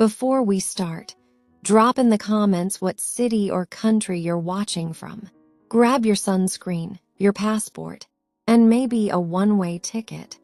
Before we start, drop in the comments what city or country you're watching from. Grab your sunscreen, your passport, and maybe a one-way ticket,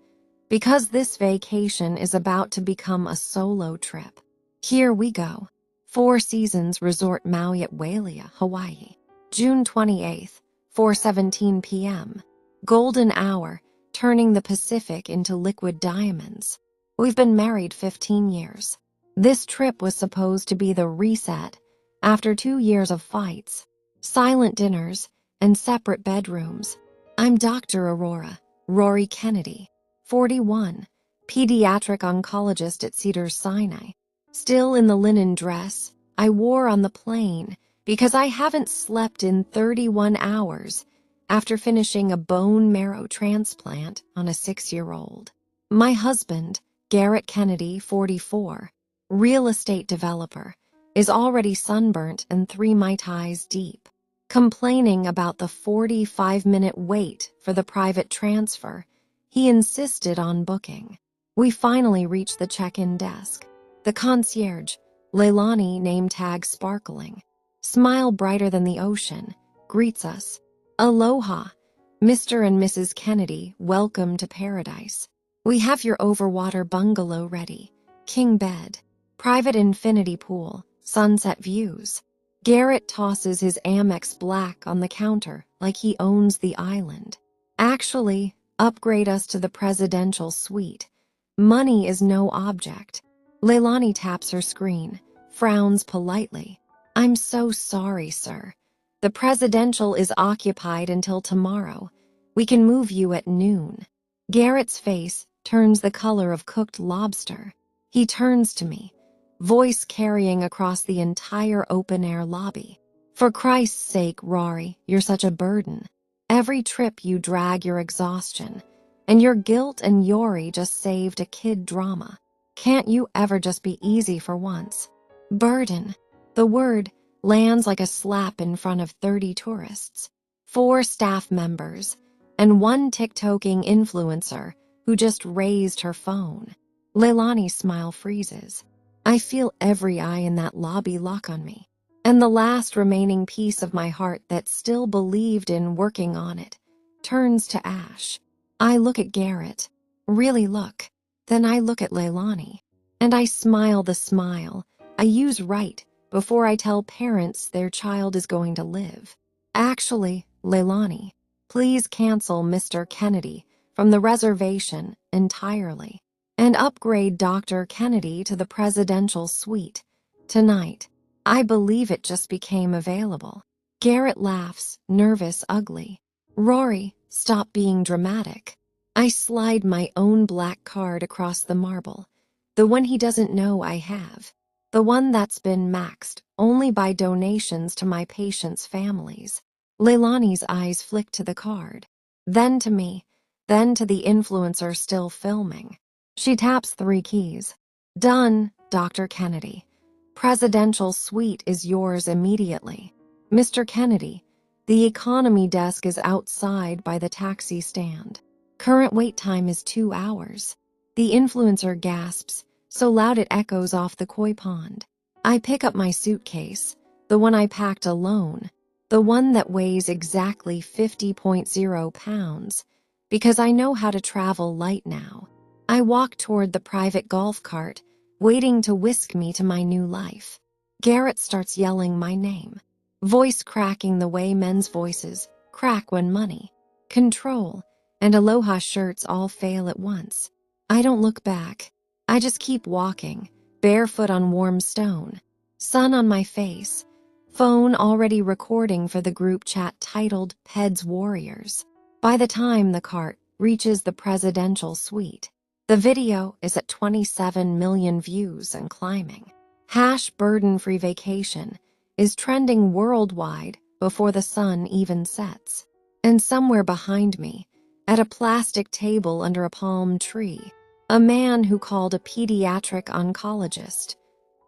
because this vacation is about to become a solo trip. Here we go. Four Seasons Resort Maui at Wailea, Hawaii. June 28th, 4:17 p.m. Golden hour, turning the Pacific into liquid diamonds. We've been married 15 years. This trip was supposed to be the reset after 2 years of fights, silent dinners, and separate bedrooms. I'm Dr. Aurora, Rory Kennedy, 41, pediatric oncologist at Cedars-Sinai. Still in the linen dress I wore on the plane because I haven't slept in 31 hours after finishing a bone marrow transplant on a 6-year-old. My husband, Garrett Kennedy, 44, real estate developer, is already sunburnt and 3 Mai Tais deep, complaining about the 45-minute wait for the private transfer he insisted on booking. We finally reached the check-in desk. The concierge, Leilani, name tag sparkling, smile brighter than the ocean, greets us. Aloha, Mr. and Mrs. Kennedy, welcome to paradise. We have your overwater bungalow ready, king bed, private infinity pool, sunset views. Garrett tosses his Amex Black on the counter like he owns the island. Actually, upgrade us to the presidential suite. Money is no object. Leilani taps her screen, frowns politely. I'm so sorry, sir. The presidential is occupied until tomorrow. We can move you at noon. Garrett's face turns the color of cooked lobster. He turns to me, voice carrying across the entire open-air lobby. For Christ's sake, Rory, you're such a burden. Every trip you drag your exhaustion, and your guilt and Yori just saved a kid drama. Can't you ever just be easy for once? Burden. The word lands like a slap in front of 30 tourists, 4 staff members, and 1 TikToking influencer who just raised her phone. Leilani's smile freezes. I feel every eye in that lobby lock on me, and the last remaining piece of my heart that still believed in working on it turns to ash. I look at Garrett, really look. Then I look at Leilani, and I smile the smile I use right before I tell parents their child is going to live. Actually, Leilani, please cancel Mr. Kennedy from the reservation entirely and upgrade Dr. Kennedy to the presidential suite. Tonight, I believe it just became available. Garrett laughs, nervous, ugly. Rory, stop being dramatic. I slide my own black card across the marble, the one he doesn't know I have, the one that's been maxed only by donations to my patients' families. Leilani's eyes flick to the card, then to me, then to the influencer still filming. She taps 3 keys. Done, Dr. Kennedy. Presidential suite is yours immediately. Mr. Kennedy, the economy desk is outside by the taxi stand. Current wait time is 2 hours. The influencer gasps, so loud it echoes off the koi pond. I pick up my suitcase, the one I packed alone, the one that weighs exactly 50.0 pounds, because I know how to travel light now. I walk toward the private golf cart, waiting to whisk me to my new life. Garrett starts yelling my name, voice cracking the way men's voices crack when money, control, and aloha shirts all fail at once. I don't look back. I just keep walking, barefoot on warm stone, sun on my face, phone already recording for the group chat titled Peds Warriors. By the time the cart reaches the presidential suite, the video is at 27 million views and climbing. #burden-free vacation is trending worldwide before the sun even sets. And somewhere behind me, at a plastic table under a palm tree, a man who called a pediatric oncologist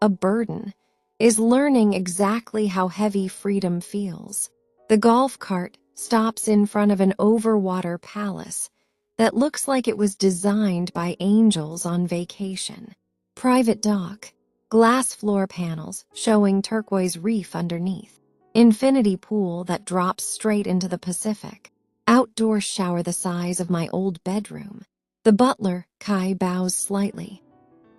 a burden is learning exactly how heavy freedom feels. The golf cart stops in front of an overwater palace that looks like it was designed by angels on vacation. Private dock. Glass floor panels showing turquoise reef underneath. Infinity pool that drops straight into the Pacific. Outdoor shower the size of my old bedroom. The butler, Kai, bows slightly.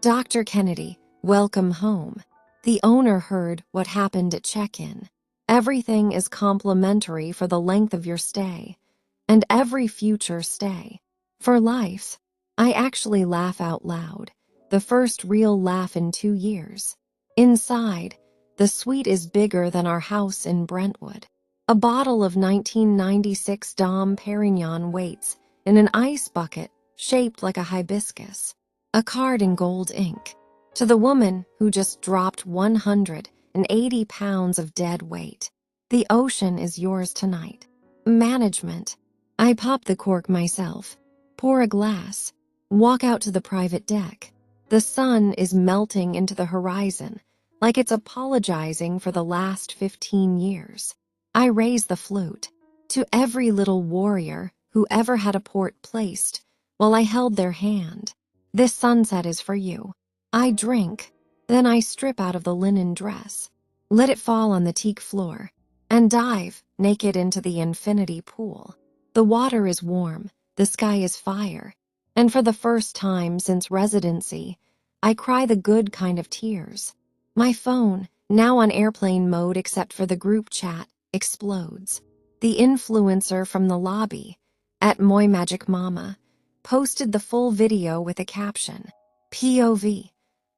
Dr. Kennedy, welcome home. The owner heard what happened at check-in. Everything is complimentary for the length of your stay, and every future stay. For life. I actually laugh out loud, the first real laugh in 2 years. Inside, the suite is bigger than our house in Brentwood. A bottle of 1996 Dom Perignon waits in an ice bucket shaped like a hibiscus. A card in gold ink. To the woman who just dropped 180 pounds of dead weight. The ocean is yours tonight. Management. I pop the cork myself, pour a glass, walk out to the private deck. The sun is melting into the horizon like it's apologizing for the last 15 years. I raise the flute. To every little warrior who ever had a port placed while I held their hand. This sunset is for you. I drink, then I strip out of the linen dress, let it fall on the teak floor, and dive naked into the infinity pool. The water is warm, the sky is fire, and for the first time since residency, I cry the good kind of tears. My phone, now on airplane mode except for the group chat, explodes. The influencer from the lobby, at Moy Magic Mama, posted the full video with a caption, POV,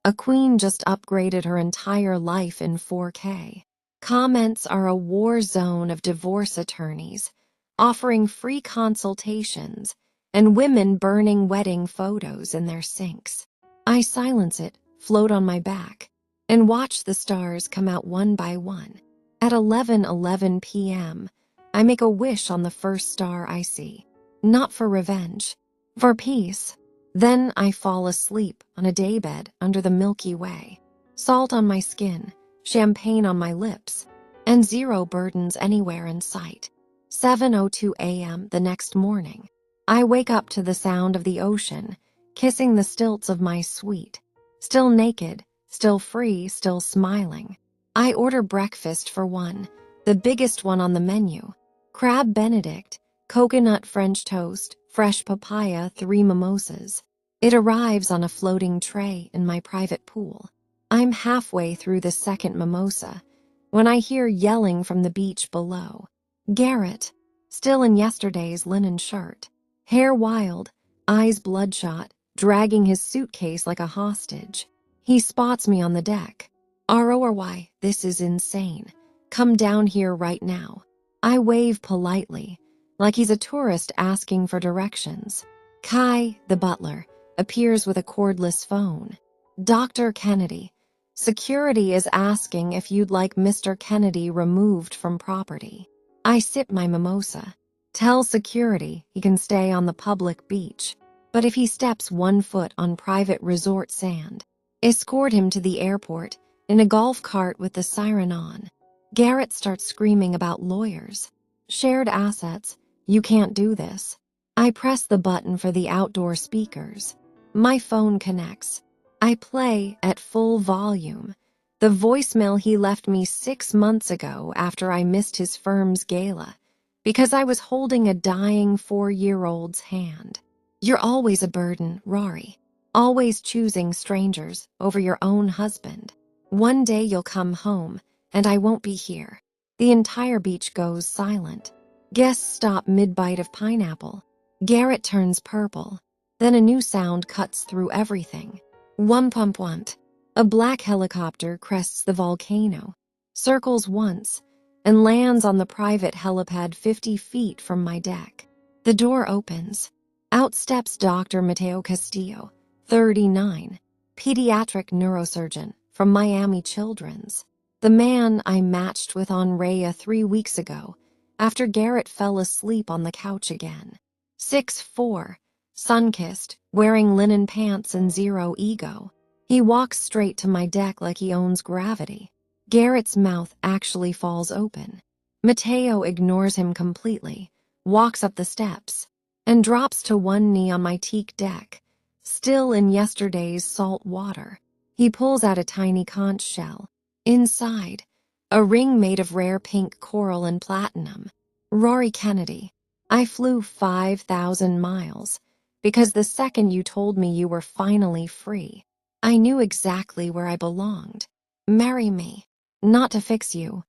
a queen just upgraded her entire life in 4K. Comments are a war zone of divorce attorneys, offering free consultations, and women burning wedding photos in their sinks. I silence it, float on my back, and watch the stars come out one by one. At 11:11 p.m., I make a wish on the first star I see. Not for revenge, for peace. Then I fall asleep on a daybed under the Milky Way. Salt on my skin, champagne on my lips, and zero burdens anywhere in sight. 7:02 a.m. the next morning. I wake up to the sound of the ocean, kissing the stilts of my suite. Still naked, still free, still smiling. I order breakfast for one, the biggest one on the menu. Crab Benedict, coconut French toast, fresh papaya, 3 mimosas. It arrives on a floating tray in my private pool. I'm halfway through the second mimosa when I hear yelling from the beach below. Garrett, still in yesterday's linen shirt, hair wild, eyes bloodshot, dragging his suitcase like a hostage. He spots me on the deck. RORY, this is insane. Come down here right now. I wave politely, like he's a tourist asking for directions. Kai, the butler, appears with a cordless phone. Dr. Kennedy, security is asking if you'd like Mr. Kennedy removed from property. I sip my mimosa. Tell security he can stay on the public beach, but if he steps 1 foot on private resort sand, escort him to the airport in a golf cart with the siren on. Garrett starts screaming about lawyers. Shared assets. You can't do this. I press the button for the outdoor speakers. My phone connects. I play at full volume the voicemail he left me 6 months ago after I missed his firm's gala because I was holding a dying 4-year-old's hand. You're always a burden, Rory. Always choosing strangers over your own husband. One day you'll come home, and I won't be here. The entire beach goes silent. Guests stop mid-bite of pineapple. Garrett turns purple. Then a new sound cuts through everything. Wump-wump-wump. A black helicopter crests the volcano, circles once, and lands on the private helipad 50 feet from my deck. The door opens. Out steps Dr. Mateo Castillo, 39, pediatric neurosurgeon from Miami Children's. The man I matched with on Rhea 3 weeks ago after Garrett fell asleep on the couch again. 6'4", sun-kissed, wearing linen pants and zero ego. He walks straight to my deck like he owns gravity. Garrett's mouth actually falls open. Mateo ignores him completely, walks up the steps, and drops to one knee on my teak deck, still in yesterday's salt water. He pulls out a tiny conch shell. Inside, a ring made of rare pink coral and platinum. Rory Kennedy, I flew 5,000 miles because the second you told me you were finally free, I knew exactly where I belonged. Marry me, not to fix you,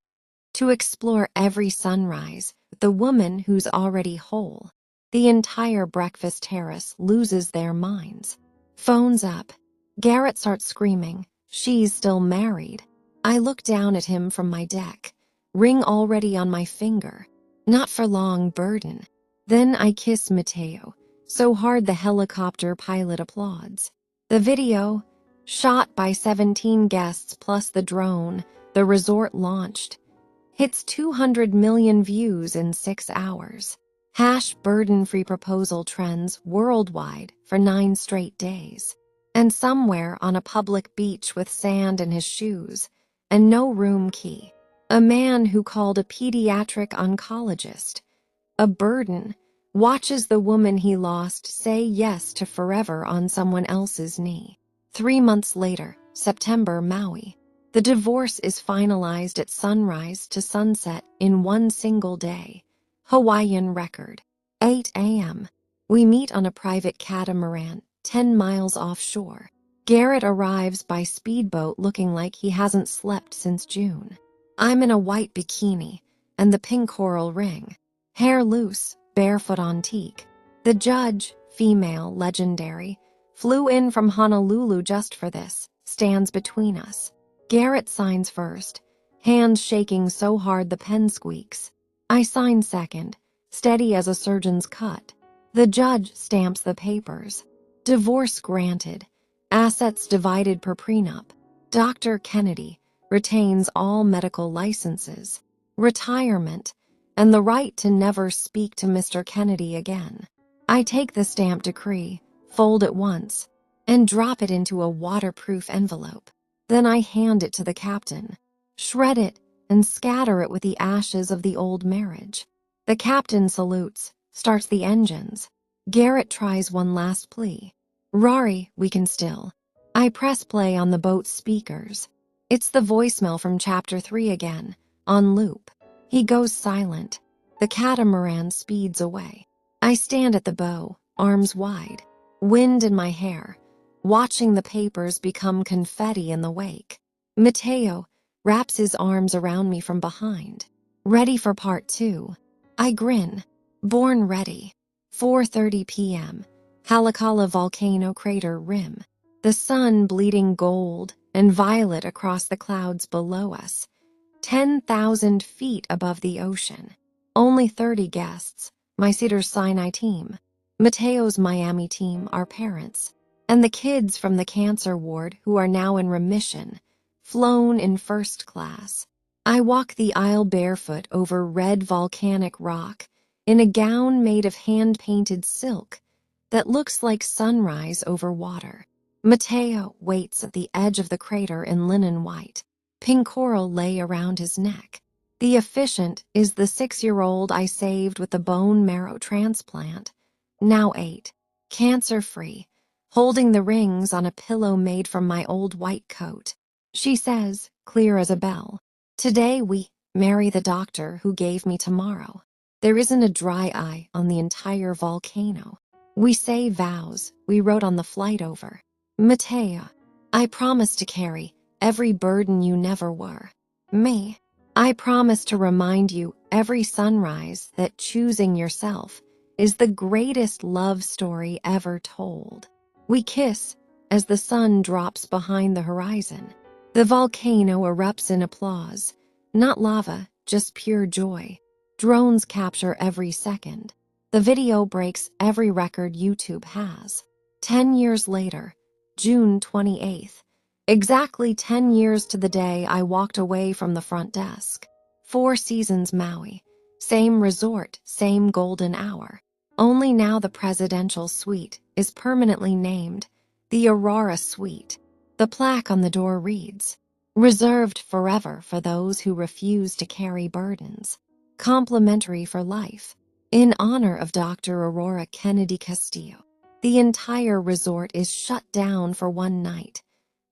to explore every sunrise with the woman who's already whole. The entire breakfast terrace loses their minds. Phones up. Garrett starts screaming. She's still married. I look down at him from my deck, ring already on my finger. Not for long, burden. Then I kiss Mateo, so hard the helicopter pilot applauds. The video, shot by 17 guests plus the drone, the resort launched, hits 200 million views in 6 hours. Burden-free proposal trends worldwide for 9 straight days. And somewhere on a public beach with sand in his shoes and no room key, a man who called a pediatric oncologist a burden watches the woman he lost say yes to forever on someone else's knee. 3 months later, September, Maui. The divorce is finalized at sunrise to sunset in one single day. Hawaiian record. 8 a.m. We meet on a private catamaran 10 miles offshore. Garrett arrives by speedboat looking like he hasn't slept since June. I'm in a white bikini and the pink coral ring. Hair loose, barefoot on teak. The judge, female, legendary, flew in from Honolulu just for this, stands between us. Garrett signs first, hands shaking so hard the pen squeaks. I sign second, steady as a surgeon's cut. The judge stamps the papers. Divorce granted. Assets divided per prenup. Dr. Kennedy retains all medical licenses. Retirement, and the right to never speak to Mr. Kennedy again. I take the stamped decree, fold it once, and drop it into a waterproof envelope. Then I hand it to the captain, shred it, and scatter it with the ashes of the old marriage. The captain salutes, starts the engines. Garrett tries one last plea. Rory, we can still. I press play on the boat's speakers. It's the voicemail from Chapter 3 again, on loop. He goes silent. The catamaran speeds away. I stand at the bow, arms wide, wind in my hair, watching the papers become confetti in the wake. Mateo wraps his arms around me from behind. Ready for part 2. I grin. Born ready. 4:30 p.m. Halakala volcano crater rim. The sun bleeding gold and violet across the clouds below us. 10,000 feet above the ocean. Only 30 guests, my Cedars-Sinai team, Mateo's Miami team, our parents, and the kids from the cancer ward who are now in remission, flown in first class. I walk the aisle barefoot over red volcanic rock in a gown made of hand-painted silk that looks like sunrise over water. Mateo waits at the edge of the crater in linen white. Pink coral lay around his neck. The officiant is the 6-year-old I saved with the bone marrow transplant, now 8, cancer-free, holding the rings on a pillow made from my old white coat. She says, clear as a bell, today we marry the doctor who gave me tomorrow. There isn't a dry eye on the entire volcano. We say vows we wrote on the flight over. Mateo, I promise to carry every burden you never were. Me, I promise to remind you every sunrise that choosing yourself is the greatest love story ever told. We kiss as the sun drops behind the horizon. The volcano erupts in applause, not lava, just pure joy. Drones capture every second. The video breaks every record YouTube has. 10 years later, June 28th, exactly 10 years to the day I walked away from the front desk. 4 Seasons Maui. Same resort, same golden hour. Only now the presidential suite is permanently named the Aurora Suite. The plaque on the door reads, reserved forever for those who refuse to carry burdens. Complimentary for life. In honor of Dr. Aurora Kennedy Castillo. The entire resort is shut down for one night.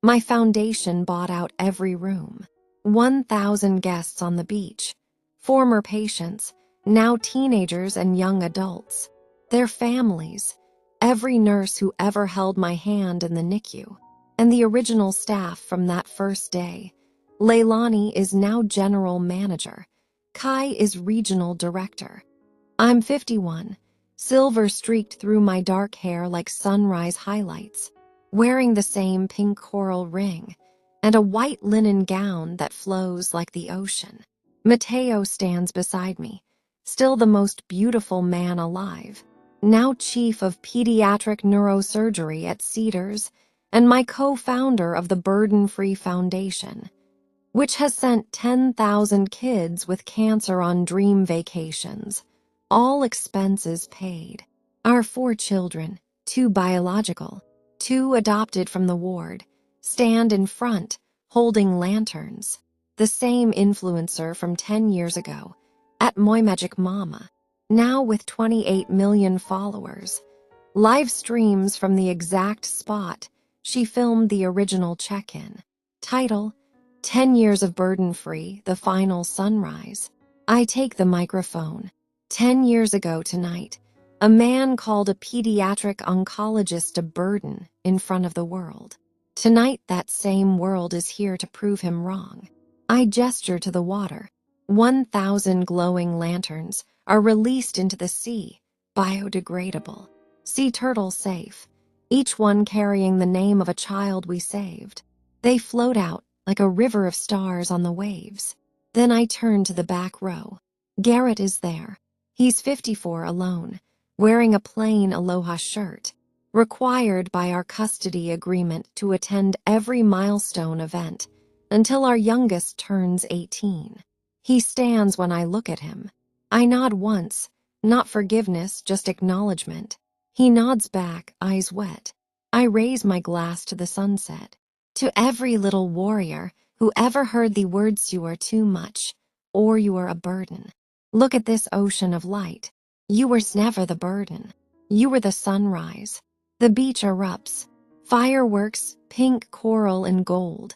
My foundation bought out every room. 1,000 guests on the beach. Former patients, now teenagers and young adults. Their families. Every nurse who ever held my hand in the NICU. And the original staff from that first day. Leilani is now general manager. Kai is regional director. I'm 51, silver streaked through my dark hair like sunrise highlights, wearing the same pink coral ring, and a white linen gown that flows like the ocean. Mateo stands beside me, still the most beautiful man alive, now chief of pediatric neurosurgery at Cedars, and my co-founder of the Burden Free Foundation, which has sent 10,000 kids with cancer on dream vacations, all expenses paid. Our 4 children, 2 biological, 2 adopted from the ward, stand in front, holding lanterns. The same influencer from 10 years ago, at Moi Magic Mama, now with 28 million followers, live streams from the exact spot she filmed the original check-in. Title, 10 Years of Burden Free, The Final Sunrise. I take the microphone. 10 years ago tonight, a man called a pediatric oncologist a burden in front of the world. Tonight, that same world is here to prove him wrong. I gesture to the water. 1,000 glowing lanterns are released into the sea, biodegradable, sea turtle safe, each one carrying the name of a child we saved. They float out like a river of stars on the waves. Then I turn to the back row. Garrett is there. He's 54 alone, wearing a plain Aloha shirt, required by our custody agreement to attend every milestone event until our youngest turns 18. He stands when I look at him. I nod once, not forgiveness, just acknowledgement. He nods back, eyes wet. I raise my glass to the sunset. To every little warrior who ever heard the words "you are too much" or "you are a burden." Look at this ocean of light. You were never the burden. You were the sunrise. The beach erupts. Fireworks, pink coral and gold,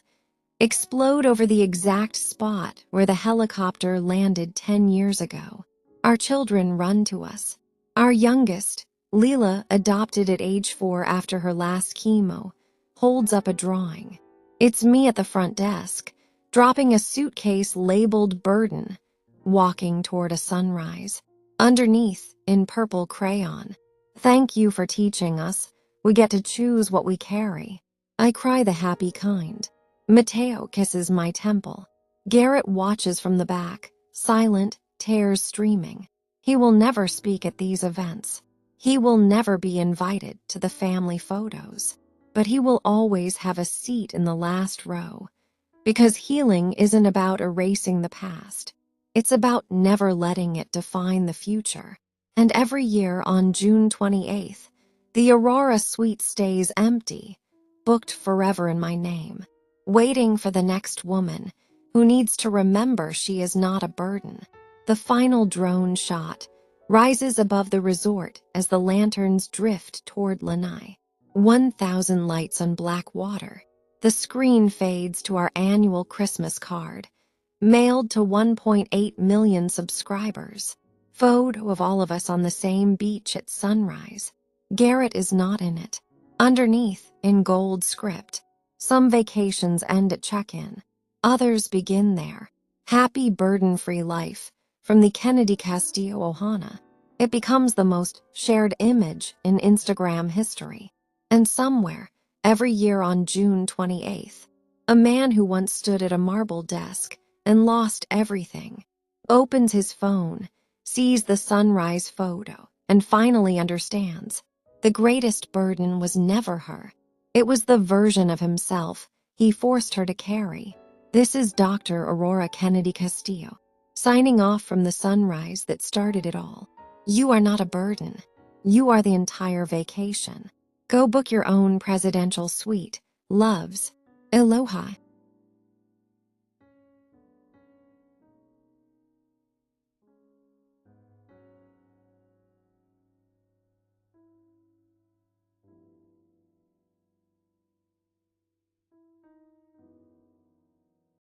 explode over the exact spot where the helicopter landed 10 years ago. Our children run to us. Our youngest, Leela, adopted at age 4 after her last chemo, holds up a drawing. It's me at the front desk, dropping a suitcase labeled burden, walking toward a sunrise. Underneath, in purple crayon, "Thank you for teaching us. We get to choose what we carry." I cry the happy kind. Mateo kisses my temple. Garrett watches from the back, silent, tears streaming. He will never speak at these events. He will never be invited to the family photos. But he will always have a seat in the last row, because healing isn't about erasing the past. It's about never letting it define the future. And every year on June 28th, the Aurora Suite stays empty, booked forever in my name, waiting for the next woman who needs to remember she is not a burden. The final drone shot rises above the resort as the lanterns drift toward Lanai. 1,000 lights on black water. The screen fades to our annual Christmas card, mailed to 1.8 million subscribers. Photo of all of us on the same beach at sunrise. Garrett is not in it. Underneath, in gold script, some vacations end at check-in. Others begin there. Happy burden-free life from the Kennedy Castillo Ohana. It becomes the most shared image in Instagram history. And somewhere, every year on June 28th, a man who once stood at a marble desk and lost everything opens his phone, sees the sunrise photo, and finally understands the greatest burden was never her. It was the version of himself he forced her to carry. This is Dr. Aurora Kennedy Castillo, signing off from the sunrise that started it all. You are not a burden. You are the entire vacation. Go book your own presidential suite. Loves. Aloha.